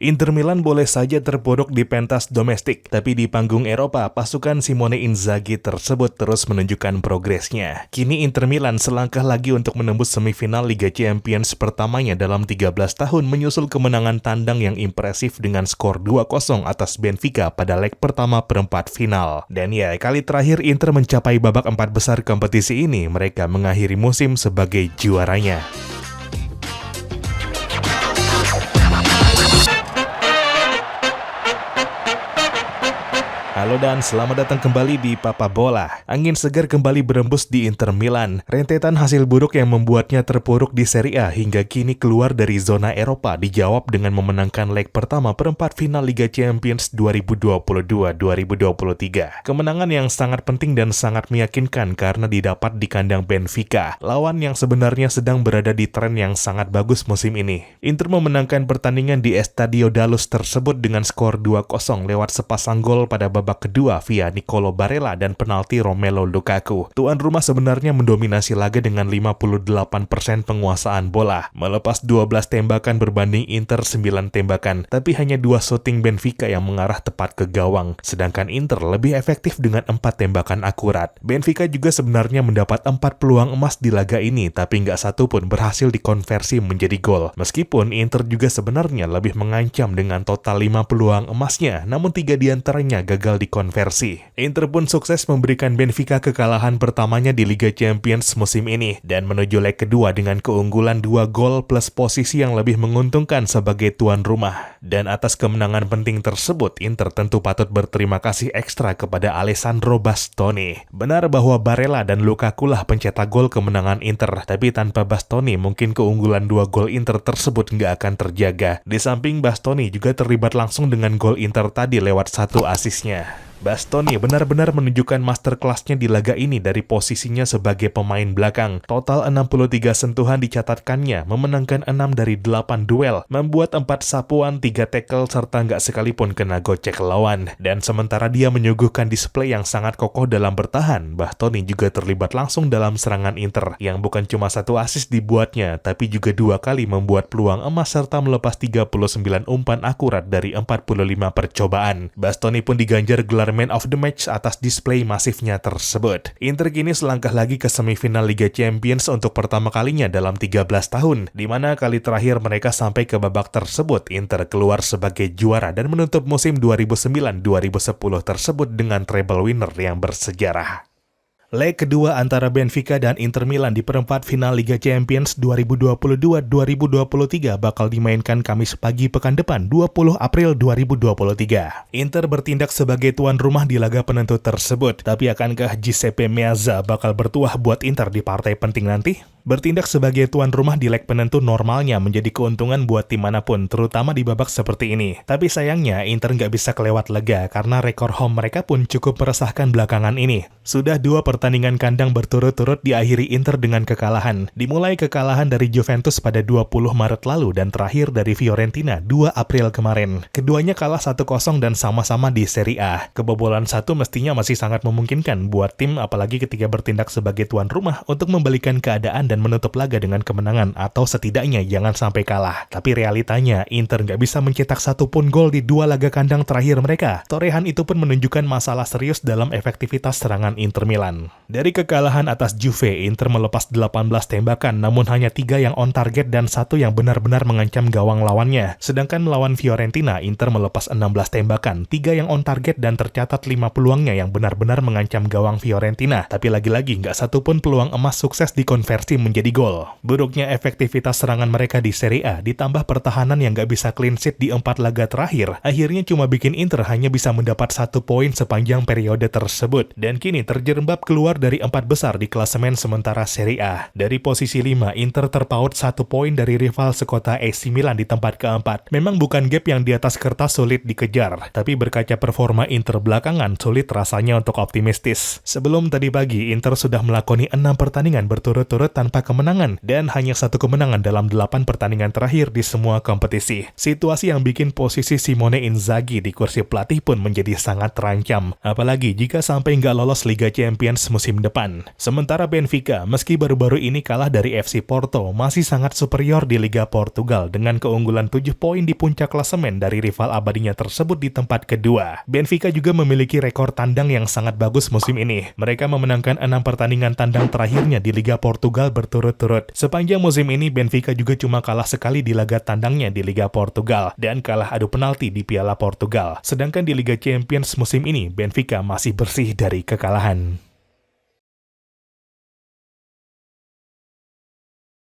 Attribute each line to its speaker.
Speaker 1: Inter Milan boleh saja terpuruk di pentas domestik, tapi di panggung Eropa, pasukan Simone Inzaghi tersebut terus menunjukkan progresnya. Kini Inter Milan selangkah lagi untuk menembus semifinal Liga Champions pertamanya dalam 13 tahun menyusul kemenangan tandang yang impresif dengan skor 2-0 atas Benfica pada leg pertama perempat final. Dan ya, kali terakhir Inter mencapai babak 4 besar kompetisi ini, mereka mengakhiri musim sebagai juaranya. Halo dan selamat datang kembali di Papa Bola. Angin segar kembali berembus di Inter Milan. Rentetan hasil buruk yang membuatnya terpuruk di Serie A hingga kini keluar dari zona Eropa dijawab dengan memenangkan leg pertama perempat final Liga Champions 2022-2023. Kemenangan yang sangat penting dan sangat meyakinkan karena didapat di kandang Benfica, lawan yang sebenarnya sedang berada di tren yang sangat bagus musim ini. Inter memenangkan pertandingan di Estadio Dalus tersebut dengan skor 2-0 lewat sepasang gol pada babak kedua via Nicolo Barella dan penalti Romelu Lukaku. Tuan rumah sebenarnya mendominasi laga dengan 58% penguasaan bola, melepas 12 tembakan berbanding Inter 9 tembakan, tapi hanya 2 shooting Benfica yang mengarah tepat ke gawang, sedangkan Inter lebih efektif dengan 4 tembakan akurat. Benfica juga sebenarnya mendapat 4 peluang emas di laga ini, tapi nggak satu pun berhasil dikonversi menjadi gol. Meskipun Inter juga sebenarnya lebih mengancam dengan total 5 peluang emasnya, namun 3 diantaranya gagal dikonversi. Inter pun sukses memberikan Benfica kekalahan pertamanya di Liga Champions musim ini dan menuju leg kedua dengan keunggulan 2 gol plus posisi yang lebih menguntungkan sebagai tuan rumah. Dan atas kemenangan penting tersebut, Inter tentu patut berterima kasih ekstra kepada Alessandro Bastoni. Benar bahwa Barella dan Lukaku lah pencetak gol kemenangan Inter, tapi tanpa Bastoni mungkin keunggulan 2 gol Inter tersebut nggak akan terjaga. Di samping Bastoni juga terlibat langsung dengan gol Inter tadi lewat 1 asisnya. Bastoni benar-benar menunjukkan masterclass-nya di laga ini dari posisinya sebagai pemain belakang. Total 63 sentuhan dicatatkannya, memenangkan 6 dari 8 duel, membuat 4 sapuan, 3 tackle, serta nggak sekalipun kena gocek lawan. Dan sementara dia menyuguhkan display yang sangat kokoh dalam bertahan, Bastoni juga terlibat langsung dalam serangan Inter, yang bukan cuma 1 assist dibuatnya, tapi juga 2 kali membuat peluang emas serta melepas 39 umpan akurat dari 45 percobaan. Bastoni pun diganjar gelar Man of the Match atas display masifnya tersebut. Inter kini selangkah lagi ke semifinal Liga Champions untuk pertama kalinya dalam 13 tahun, di mana kali terakhir mereka sampai ke babak tersebut, Inter keluar sebagai juara dan menutup musim 2009-2010 tersebut dengan treble winner yang bersejarah. Leg kedua antara Benfica dan Inter Milan di perempat final Liga Champions 2022-2023 bakal dimainkan Kamis pagi pekan depan 20 April 2023. Inter bertindak sebagai tuan rumah di laga penentu tersebut, tapi akankah Giuseppe Meazza bakal bertuah buat Inter di partai penting nanti? Bertindak sebagai tuan rumah di leg penentu normalnya menjadi keuntungan buat tim manapun, terutama di babak seperti ini. Tapi sayangnya Inter nggak bisa kelewat lega karena rekor home mereka pun cukup meresahkan belakangan ini. Sudah 2 pertandingan kandang berturut-turut diakhiri Inter dengan kekalahan. Dimulai kekalahan dari Juventus pada 20 Maret lalu dan terakhir dari Fiorentina 2 April kemarin. Keduanya kalah 1-0 dan sama-sama di Serie A. Kebobolan 1 mestinya masih sangat memungkinkan buat tim, apalagi ketika bertindak sebagai tuan rumah untuk membalikan keadaan dan menutup laga dengan kemenangan atau setidaknya jangan sampai kalah. Tapi realitanya Inter nggak bisa mencetak 1 pun gol di 2 laga kandang terakhir mereka. Torehan itu pun menunjukkan masalah serius dalam efektivitas serangan Inter Milan. Dari kekalahan atas Juve, Inter melepas 18 tembakan namun hanya 3 yang on target dan 1 yang benar-benar mengancam gawang lawannya. Sedangkan melawan Fiorentina, Inter melepas 16 tembakan, 3 yang on target dan tercatat 5 peluangnya yang benar-benar mengancam gawang Fiorentina. Tapi lagi-lagi nggak satu pun peluang emas sukses dikonversi menjadi gol. Buruknya efektivitas serangan mereka di Serie A ditambah pertahanan yang gak bisa clean sheet di 4 laga terakhir, akhirnya cuma bikin Inter hanya bisa mendapat 1 poin sepanjang periode tersebut. Dan kini terjerembab keluar dari 4 besar di klasemen sementara Serie A. Dari posisi 5, Inter terpaut 1 poin dari rival sekota AC Milan di tempat keempat. Memang bukan gap yang di atas kertas sulit dikejar, tapi berkaca performa Inter belakangan sulit rasanya untuk optimistis. Sebelum tadi pagi, Inter sudah melakoni 6 pertandingan berturut-turut tanpa tanpa kemenangan dan hanya 1 kemenangan dalam 8 pertandingan terakhir di semua kompetisi. Situasi yang bikin posisi Simone Inzaghi di kursi pelatih pun menjadi sangat terancam, apalagi jika sampai nggak lolos Liga Champions musim depan. Sementara Benfica, meski baru-baru ini kalah dari FC Porto, masih sangat superior di Liga Portugal dengan keunggulan 7 poin di puncak klasemen dari rival abadinya tersebut di tempat kedua. Benfica juga memiliki rekor tandang yang sangat bagus musim ini. Mereka memenangkan 6 pertandingan tandang terakhirnya di Liga Portugal berturut-turut. Sepanjang musim ini, Benfica juga cuma kalah sekali di laga tandangnya di Liga Portugal dan kalah adu penalti di Piala Portugal. Sedangkan di Liga Champions musim ini, Benfica masih bersih dari kekalahan.